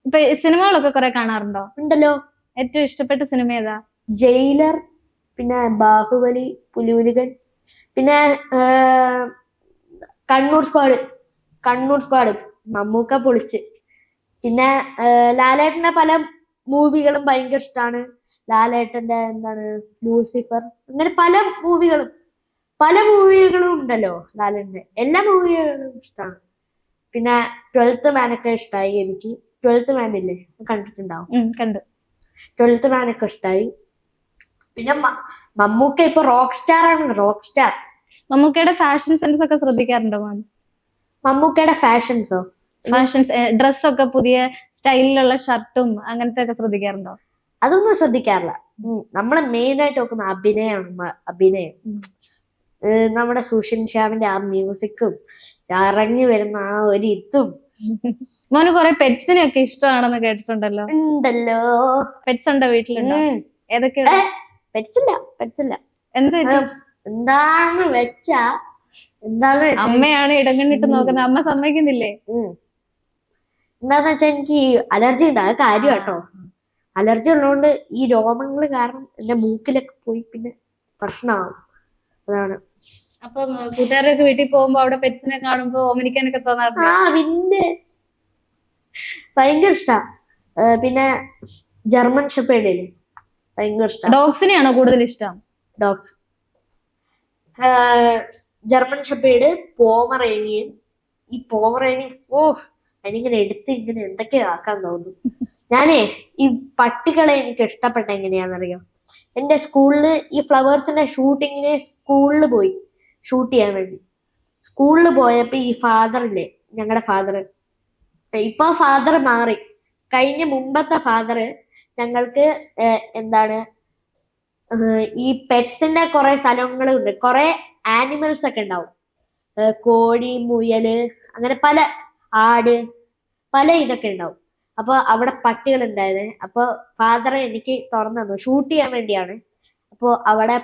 ഇപ്പൊ സിനിമകളൊക്കെ കുറെ കാണാറുണ്ടോ? ഉണ്ടല്ലോ. ഏറ്റവും ഇഷ്ടപ്പെട്ട സിനിമ ഏതാ? ജയിലർ, പിന്നെ ബാഹുബലി, പുലിമുരുകൻ, പിന്നെ കണ്ണൂർ സ്ക്വാഡ്. കണ്ണൂർ സ്ക്വാഡ് മമ്മൂക്ക പൊളിച്ച്. പിന്നെ ലാലേട്ടന്റെ പല മൂവികളും ഭയങ്കര ഇഷ്ടമാണ്. ലാലേട്ടന്റെ എന്താണ് ലൂസിഫർ, അങ്ങനെ പല മൂവികളും ഉണ്ടല്ലോ ലാലേട്ടന്റെ. എല്ലാ മൂവികളും ഇഷ്ടമാണ്. പിന്നെ 12th മാൻ ഒക്കെ ഇഷ്ടമായി എനിക്ക്. 12th മാൻ ഇല്ലേ, കണ്ടിട്ടുണ്ടാവും. കണ്ടു. 12th മാൻ ഒക്കെ ഇഷ്ടമായി. പിന്നെ മമ്മൂക്ക ഇപ്പൊ റോക്ക് സ്റ്റാർ ആണ്. Rock star. മമ്മൂക്കയുടെ ഫാഷൻ സെൻസ് ഒക്കെ ശ്രദ്ധിക്കാറുണ്ടോ? മമ്മൂക്കയുടെ ഫാഷൻസോ? ഫാഷൻസ്, ഡ്രസ്സൊക്കെ പുതിയ സ്റ്റൈലിലുള്ള ഷർട്ടും അങ്ങനത്തെ ഒക്കെ ശ്രദ്ധിക്കാറുണ്ടോ? അതൊന്നും ശ്രദ്ധിക്കാറില്ല. നമ്മള് മെയിൻ ആയിട്ട് നോക്കുന്ന അഭിനയമാണ്. അഭിനയം. നമ്മുടെ സുഷിൻ ശ്യാമിന്റെ ആ മ്യൂസിക്കും ഇറങ്ങി വരുന്ന ആ ഒരു ഇതും. മോന് കുറെ പെറ്റ്സിനെ ഒക്കെ ഇഷ്ടമാണെന്ന് കേട്ടിട്ടുണ്ടല്ലോ. ഉണ്ടല്ലോ. പെറ്റ്സ് ഉണ്ടോ വീട്ടിലുണ്ടോ? ഏതൊക്കെയാണ്? പെറ്റ്സില്ല. എന്താന്ന് വെച്ചാ അമ്മയാണ് ഇടങ്ങണിട്ട് നോക്കുന്നത്. അമ്മ സമ്മതിക്കുന്നില്ലേ? എന്താന്ന് വെച്ചാ എനിക്ക് അലർജി ഉണ്ട്. അത് കാര്യം കേട്ടോ. അലർജി ഉള്ളതുകൊണ്ട് ഈ രോമങ്ങൾ കാരണം എന്റെ മൂക്കിലൊക്കെ പോയി പിന്നെ പ്രശ്നമാവും. അതാണ്. അപ്പൊ കൂട്ടുകാരൊക്കെ വീട്ടിൽ പോകുമ്പോ അവിടെ പെറ്റ്സിനെ കാണുമ്പോ ഓമനിക്കാനൊക്കെ തോന്നാറുണ്ട്? പിന്നെ ഭയങ്കര ഇഷ്ടാ. പിന്നെ ജർമ്മൻ ഷെപ്പേർഡ് ഭയങ്കര ഇഷ്ടം. ഡോഗ്സിനെയാണോ കൂടുതൽ ഇഷ്ടം? ഡോഗ്സ്. German shepherd, Pomeranian. ഈ പോമറേനിയൻ അതിനിങ്ങനെ എടുത്ത് ഇങ്ങനെ എന്തൊക്കെയോ ആക്കാൻ തോന്നും. ഞാനേ ഈ പട്ടികളെ എനിക്ക് ഇഷ്ടപ്പെട്ട എങ്ങനെയാണെന്നറിയോ? എന്റെ സ്കൂളില് ഈ ഫ്ലവേഴ്സിന്റെ ഷൂട്ടിങ്ങിന് സ്കൂളിൽ പോയി ഷൂട്ട് ചെയ്യാൻ വേണ്ടി. സ്കൂളിൽ പോയപ്പോ ഈ ഫാദറില്ലേ, ഞങ്ങളുടെ ഫാദർ, ഇപ്പൊ ഫാദർ മാറി. മുമ്പത്തെ ഫാദർ ഞങ്ങൾക്ക് എന്താണ് ഈ പെറ്റ്സിന്റെ കുറെ സ്ഥലങ്ങളുണ്ട്. കുറെ ആനിമൽസ് ഒക്കെ ഉണ്ടാവും. കോഴി, മുയല്, അങ്ങനെ പല ആട്, പല ഇതൊക്കെ ഉണ്ടാവും. അപ്പൊ അവിടെ പട്ടികൾ ഉണ്ടായത്. അപ്പൊ ഫാദർ എനിക്ക് തുറന്നു തന്നു. ഷൂട്ട് ചെയ്യാൻ വേണ്ടിയാണ്. അപ്പൊ അവിടെ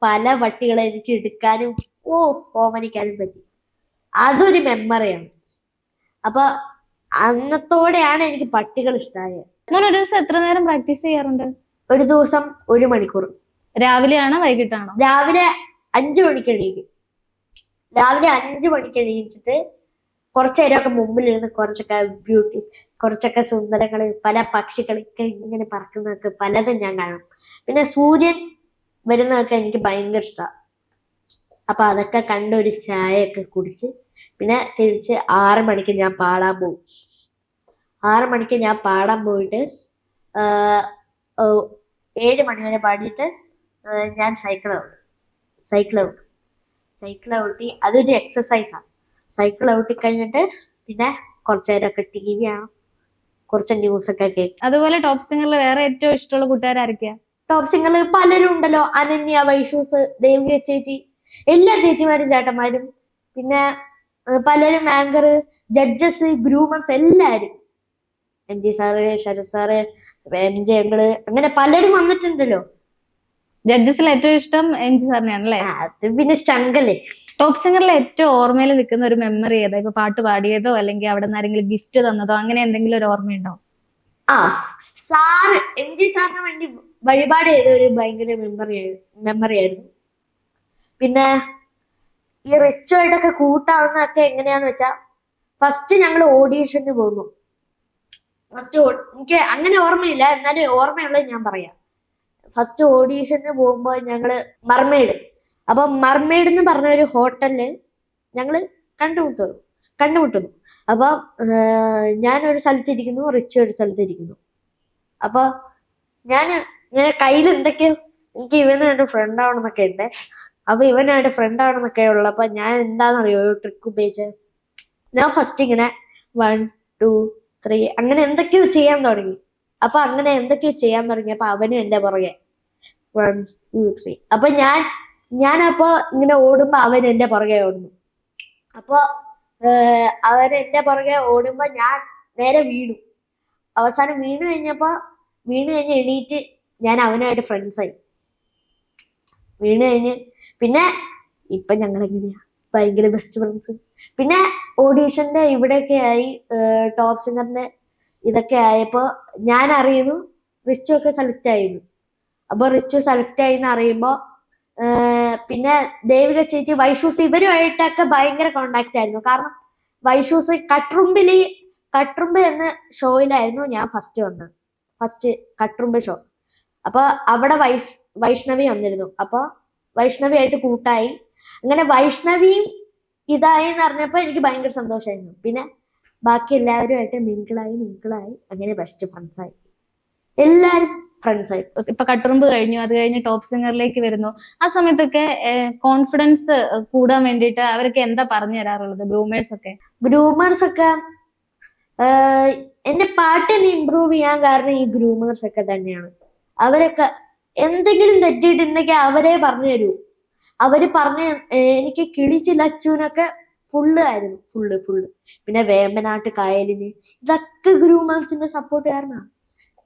പല പട്ടികളെ എനിക്ക് എടുക്കാനും ഓമനിക്കാനും പറ്റി. അതൊരു മെമ്മറിയാണ്. അപ്പൊ അന്നത്തോടെയാണ് എനിക്ക് പട്ടികൾ ഇഷ്ടമായത്. മോൻ ഒരു ദിവസം എത്ര നേരം പ്രാക്ടീസ് ചെയ്യാറുണ്ട്? ഒരു ദിവസം 1 മണിക്കൂർ. രാവിലെയാണോ വൈകിട്ടാണോ? രാവിലെ 5 മണിക്ക് എണീക്കും. രാവിലെ 5 മണിക്ക് എണീറ്റിട്ട് കുറച്ചു നേരമൊക്കെ മുമ്പിലിരുന്ന് കുറച്ചൊക്കെ സുന്ദരങ്ങള്, പല പക്ഷികളൊക്കെ ഇങ്ങനെ പറക്കുന്നതൊക്കെ പലതും ഞാൻ കാണും. പിന്നെ സൂര്യൻ വരുന്നതൊക്കെ എനിക്ക് ഭയങ്കര ഇഷ്ടമാണ്. അപ്പൊ അതൊക്കെ കണ്ട് ഒരു ചായയൊക്കെ കുടിച്ച് പിന്നെ തിരിച്ച് 6 മണിക്ക് ഞാൻ പാടാൻ പോകും. 6 മണിക്ക് ഞാൻ പാടാൻ പോയിട്ട് 7 മണി വരെ പാടിയിട്ട് ഞാൻ സൈക്കിൾ ഔട്ടി. അതൊരു എക്സസൈസാണ്. സൈക്കിൾ ഔട്ടി കഴിഞ്ഞിട്ട് പിന്നെ കുറച്ചു നേരമൊക്കെ ടി വി ആണ്, കുറച്ച് ന്യൂസൊക്കെ കേൾക്കും. അതുപോലെ ടോപ്പ് സിംഗറിൽ വേറെ ഏറ്റവും ഇഷ്ടമുള്ള കൂട്ടുകാരായിരിക്കാ? ടോപ്പ് സിംഗറിൽ പലരും ഉണ്ടല്ലോ. അനന്യ, വൈഷൂസ്, ദേവിക ചേച്ചി, എല്ലാ ചേച്ചിമാരും ചേട്ടന്മാരും, പിന്നെ പലരും ആങ്കർ, ജഡ്ജസ്, ഗ്രൂമേഴ്സ്, എല്ലാരും. MG sir, Sharath sir, MJ uncle, അങ്ങനെ പലരും വന്നിട്ടുണ്ടല്ലോ. ജഡ്ജസിൽ ഏറ്റവും ഇഷ്ടം MG സാറിനെയാണല്ലേ? അത് പിന്നെ ചങ്കല്ലേ. ടോപ്പ് സിംഗറിൽ ഏറ്റവും ഓർമ്മയിൽ നിൽക്കുന്ന ഒരു മെമ്മറി ഏതാ? ഇപ്പൊ പാട്ട് പാടിയതോ അല്ലെങ്കിൽ അവിടെ നിന്ന് ആരെങ്കിലും ഗിഫ്റ്റ് തന്നതോ അങ്ങനെ എന്തെങ്കിലും ഒരു ഓർമ്മയുണ്ടോ? സാറ് MG സാറിന് വേണ്ടി വഴിപാട് ചെയ്ത ഒരു ഭയങ്കര മെമ്മറി ആയിരുന്നു. പിന്നെ ഈ റിച്ചുമായിട്ടൊക്കെ കൂട്ടാവുന്നതൊക്കെ എങ്ങനെയാന്ന് വെച്ചാ, ഫസ്റ്റ് ഞങ്ങൾ ഓഡീഷന് പോകുന്നു. എനിക്ക് അങ്ങനെ ഓർമ്മയില്ല, എന്നാലും ഓർമ്മയുള്ളത് ഞാൻ പറയാം. ഫസ്റ്റ് ഓഡീഷന് പോകുമ്പോൾ ഞങ്ങള് മർമെയ്ഡ്. അപ്പൊ മർമെയ്ഡ് എന്ന് പറഞ്ഞ ഒരു ഹോട്ടലില് ഞങ്ങള് കണ്ടുമുട്ടുന്നു. അപ്പൊ ഞാനൊരു സ്ഥലത്തിരിക്കുന്നു, റിച്ചു ഒരു സ്ഥലത്തിരിക്കുന്നു. അപ്പൊ ഞാൻ ഇങ്ങനെ കയ്യിൽ എന്തൊക്കെയോ, എനിക്ക് ഇവനായിട്ട് ഫ്രണ്ട് ആവണമെന്നൊക്കെ ഉണ്ട്. അപ്പൊ ഇവനായിട്ട് ഫ്രണ്ട് ആവണമെന്നൊക്കെ ഉള്ളപ്പോ ഞാൻ എന്താണെന്നറിയോ ഒരു ട്രിക്ക് ഉപയോഗിച്ചത്. ഞാൻ ഫസ്റ്റ് ഇങ്ങനെ 1 2 3 അങ്ങനെ എന്തൊക്കെയോ ചെയ്യാൻ തുടങ്ങി. അപ്പൊ അങ്ങനെ എന്തൊക്കെയോ ചെയ്യാൻ തുടങ്ങിയപ്പോ അവനും എന്റെ പുറകെ 1 2 3. അപ്പൊ ഞാനപ്പോ ഇങ്ങനെ ഓടുമ്പോ അവൻ എന്റെ പുറകെ ഓടുന്നു. അപ്പൊ അവൻ എന്റെ പുറകെ ഓടുമ്പോ ഞാൻ നേരെ വീണു. അവസാനം വീണ് കഴിഞ്ഞ് എണീറ്റ് ഞാൻ അവനായിട്ട് ഫ്രണ്ട്സായി. വീണ് കഴിഞ്ഞ് പിന്നെ ഇപ്പൊ ഞങ്ങൾ എങ്ങനെയാ ഭയങ്കര ബെസ്റ്റ് ഫ്രണ്ട്സ്. പിന്നെ ഓഡീഷന്റെ ഇവിടെയൊക്കെ ആയി, ടോപ്പ് സിംഗറിന്റെ ഇതൊക്കെ ആയപ്പോ ഞാൻ അറിയുന്നു റിച്ചു ഒക്കെ സെലക്ട് ആയിരുന്നു. അപ്പൊ റിച്ചു സെലക്ട് ആയിന്ന് അറിയുമ്പോ പിന്നെ ദേവിക ചേച്ചി വൈഷൂസ് ഇവരുമായിട്ടൊക്കെ ഭയങ്കര കോണ്ടാക്ട് ആയിരുന്നു. കാരണം വൈഷൂസ് കട്രുമ്പ് എന്ന ഷോയിലായിരുന്നു ഞാൻ ഫസ്റ്റ് കട്രുമ്പ് ഷോ. അപ്പൊ അവിടെ വൈഷ്ണവി വന്നിരുന്നു. അപ്പൊ വൈഷ്ണവി ആയിട്ട് കൂട്ടായി. അങ്ങനെ വൈഷ്ണവിയും ഇതായി എന്ന് അറിഞ്ഞപ്പോ എനിക്ക് ഭയങ്കര സന്തോഷമായിരുന്നു. പിന്നെ ബാക്കി എല്ലാവരുമായിട്ട് മിങ്കിളായി അങ്ങനെ ബെസ്റ്റ് ഫ്രണ്ട്സായി, എല്ലാരും ഫ്രണ്ട്സായി. ഇപ്പൊ കട്ടുറുമ്പ് കഴിഞ്ഞു, അത് കഴിഞ്ഞ് ടോപ്പ് സിംഗറിലേക്ക് വരുന്നു. ആ സമയത്തൊക്കെ കോൺഫിഡൻസ് കൂടാൻ വേണ്ടിയിട്ട് അവരൊക്കെ എന്താ പറഞ്ഞു തരാറുള്ളത്? ഗ്രൂമേഴ്സ് ഒക്കെ എന്റെ പാട്ടിന് ഇമ്പ്രൂവ് ചെയ്യാൻ കാരണം ഈ ഗ്രൂമേഴ്സ് ഒക്കെ തന്നെയാണ്. അവരൊക്കെ എന്തെങ്കിലും തെറ്റിയിട്ടുണ്ടെങ്കിൽ അവരെ പറഞ്ഞു തരൂ. അവര് പറഞ്ഞ എനിക്ക് കിളിച്ചില്ല അച്ചൂനൊക്കെ ഫുള്ള്. പിന്നെ വേമ്പനാട്ട് കായലിന് ഇതൊക്കെ ഗ്രൂമേഴ്സിന്റെ സപ്പോർട്ട് കാരണമാണ്.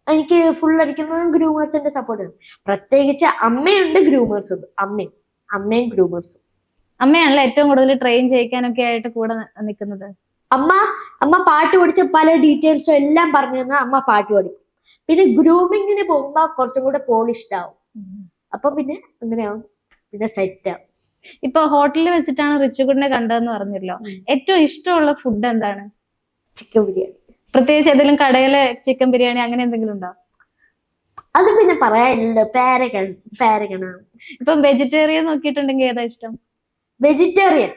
എനിക്ക് ഫുൾ അടിക്കുന്നതും ഗ്രൂമേഴ്സിന്റെ സപ്പോർട്ടാണ്. പ്രത്യേകിച്ച് അമ്മയുണ്ട്, അമ്മയും ഗ്രൂമേഴ്സും. അമ്മയാണല്ലോ ഏറ്റവും കൂടുതൽ ട്രെയിൻ ചെയ്യിക്കാനൊക്കെ ആയിട്ട് കൂടെ നിൽക്കുന്നത്. അമ്മ പാട്ട് പഠിച്ച പല ഡീറ്റെയിൽസും എല്ലാം പറഞ്ഞു തന്നാൽ അമ്മ പാട്ട് പഠിക്കും. പിന്നെ ഗ്രൂമിങ്ങിന് പോകുമ്പോ കുറച്ചും കൂടെ പോളിഷ്ഡ് ആവും. അപ്പൊ പിന്നെ അങ്ങനെയാവും, പിന്നെ സെറ്റ് ആവും. ഇപ്പൊ ഹോട്ടലിൽ വെച്ചിട്ടാണ് റിച്ചുകുട്ടിനെ കണ്ടതെന്ന് പറഞ്ഞല്ലോ. ഏറ്റവും ഇഷ്ടമുള്ള ഫുഡ് എന്താണ്? ചിക്കൻ ബിരിയാണി. പ്രത്യേകിച്ച് ഏതെങ്കിലും കടയിലെ ചിക്കൻ ബിരിയാണി അങ്ങനെ എന്തെങ്കിലും ഉണ്ടോ? അത് പിന്നെ പറയാനില്ലല്ലോ, പാരഗൺ. ഇപ്പൊ വെജിറ്റേറിയൻ നോക്കിയിട്ടുണ്ടെങ്കിൽ ഏതാ ഇഷ്ടം? വെജിറ്റേറിയൻ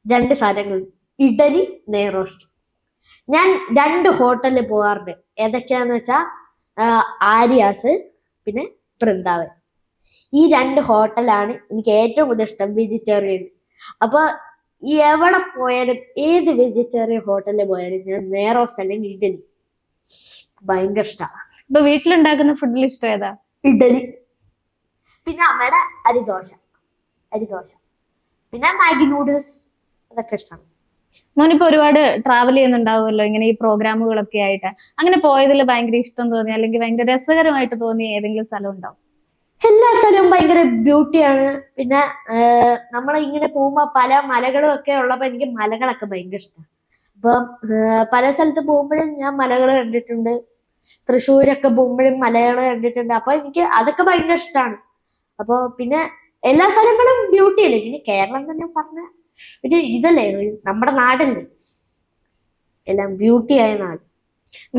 2 സാധനങ്ങൾ, ഇഡലി, നെയ്റോസ്റ്റ്. ഞാൻ 2 ഹോട്ടലിൽ പോകാറുണ്ട്. ഏതൊക്കെയാന്ന് വെച്ചാ ആര്യാസ് പിന്നെ വൃന്ദാവൻ. ഈ 2 ഹോട്ടലാണ് എനിക്ക് ഏറ്റവും കൂടുതൽ ഇഷ്ടം വെജിറ്റേറിയൻ. അപ്പൊ എവിടെ പോയാലും ഏത് വെജിറ്റേറിയൻ ഹോട്ടലിൽ പോയാലും ഞാൻ നെയ്റോസ്റ്റ് അല്ലെങ്കിൽ ഇഡലി ഭയങ്കര ഇഷ്ടമാണ്. ഇപ്പൊ വീട്ടിലുണ്ടാക്കുന്ന ഫുഡിൽ ഇഷ്ടം ഏതാ? ഇഡലി, പിന്നെ അമ്മയുടെ അരിദോശ, പിന്നെ മാഗി നൂഡിൽസ്, അതൊക്കെ ഇഷ്ടമാണ്. മോനിപ്പോ ഒരുപാട് ട്രാവൽ ചെയ്യുന്നുണ്ടാവുമല്ലോ ഇങ്ങനെ ഈ പ്രോഗ്രാമുകളൊക്കെ ആയിട്ട്. അങ്ങനെ പോയതിൽ ഭയങ്കര ഇഷ്ടം തോന്നി അല്ലെങ്കിൽ ഭയങ്കര രസകരമായിട്ട് തോന്നിയ ഏതെങ്കിലും സ്ഥലം ഉണ്ടാവും? എല്ലാ സ്ഥലവും ഭയങ്കര ബ്യൂട്ടിയാണ്. പിന്നെ നമ്മളിങ്ങനെ പോകുമ്പോ പല മലകളും ഒക്കെ ഉള്ളപ്പോ എനിക്ക് മലകളൊക്കെ ഭയങ്കര ഇഷ്ടമാണ്. അപ്പൊ പല സ്ഥലത്ത് പോകുമ്പോഴും ഞാൻ മലകൾ കണ്ടിട്ടുണ്ട്. തൃശ്ശൂരൊക്കെ പോകുമ്പോഴും മലകൾ കണ്ടിട്ടുണ്ട്. അപ്പൊ എനിക്ക് അതൊക്കെ ഭയങ്കര ഇഷ്ടമാണ്. അപ്പൊ പിന്നെ എല്ലാ സ്ഥലങ്ങളും ബ്യൂട്ടി അല്ലേ. പിന്നെ കേരളം തന്നെ പറഞ്ഞ ഒരു ഇതല്ലേ, നമ്മുടെ നാടല്ലേ, എല്ലാം ബ്യൂട്ടി ആയ നാട്.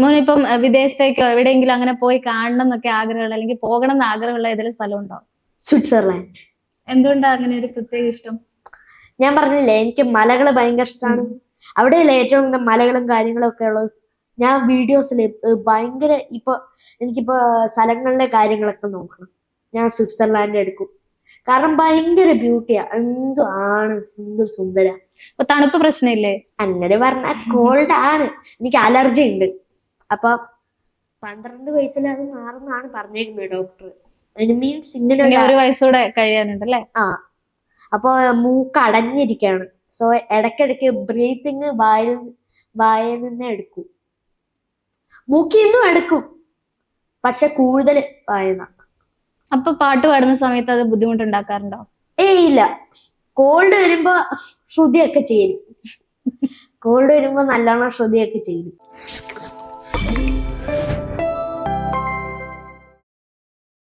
മോനിപ്പം വിദേശത്തേക്കോ എവിടെയെങ്കിലും അങ്ങനെ പോയി കാണണം എന്നൊക്കെ ആഗ്രഹമുള്ള അല്ലെങ്കിൽ പോകണം എന്ന് ആഗ്രഹമുള്ള ഏതെങ്കിലും സ്ഥലം ഉണ്ടോ? സ്വിറ്റ്സർലാൻഡ്. എന്തുകൊണ്ടാ അങ്ങനെ ഒരു പ്രത്യേക ഇഷ്ടം? ഞാൻ പറഞ്ഞില്ലേ, എനിക്ക് മലകൾ ഭയങ്കര ഇഷ്ടമാണ്. അവിടെയല്ലേ ഏറ്റവും കൂടുതൽ മലകളും കാര്യങ്ങളും ഒക്കെ ഉള്ളത്. ഞാൻ വീഡിയോസില് ഭയങ്കര എനിക്കിപ്പോ സ്ഥലങ്ങളിലെ കാര്യങ്ങളൊക്കെ നോക്കണം, ഞാൻ സ്വിറ്റ്സർലാൻഡ് എടുക്കും. കാരണം ഭയങ്കര ബ്യൂട്ടിയാ, എന്തൊരു സുന്ദര. ഇപ്പൊ തണുപ്പ് പ്രശ്നമില്ലേ? അങ്ങനെ പറഞ്ഞാൽ കോൾഡ് ആണ്, എനിക്ക് അലർജി ഉണ്ട്. അപ്പൊ 12 വയസ്സിൽ അത് മാറുന്നാണ് പറഞ്ഞേക്കുന്നത് ഡോക്ടർ. അതിന് മീൻസ് ഇങ്ങനെ 1 വയസ്സൂടെ കഴിയാനുണ്ടല്ലേ? അപ്പൊ മൂക്ക് അടഞ്ഞിരിക്കാണ്. സോ ഇടയ്ക്കിടയ്ക്ക് ബ്രീത്തിങ് വായിൽ നിന്ന് എടുക്കും, മൂക്കിൽ നിന്നും എടുക്കും, പക്ഷെ കൂടുതൽ വായന. അപ്പൊ പാട്ട് പാടുന്ന സമയത്ത് അത് ബുദ്ധിമുട്ടുണ്ടാക്കാറുണ്ടോ? ഇല്ല. കോൾഡ് വരുമ്പോ ശ്രുതിയൊക്കെ ചേരും. കോൾഡ് വരുമ്പോ നല്ലോണം ശ്രുതിയൊക്കെ ചേരും.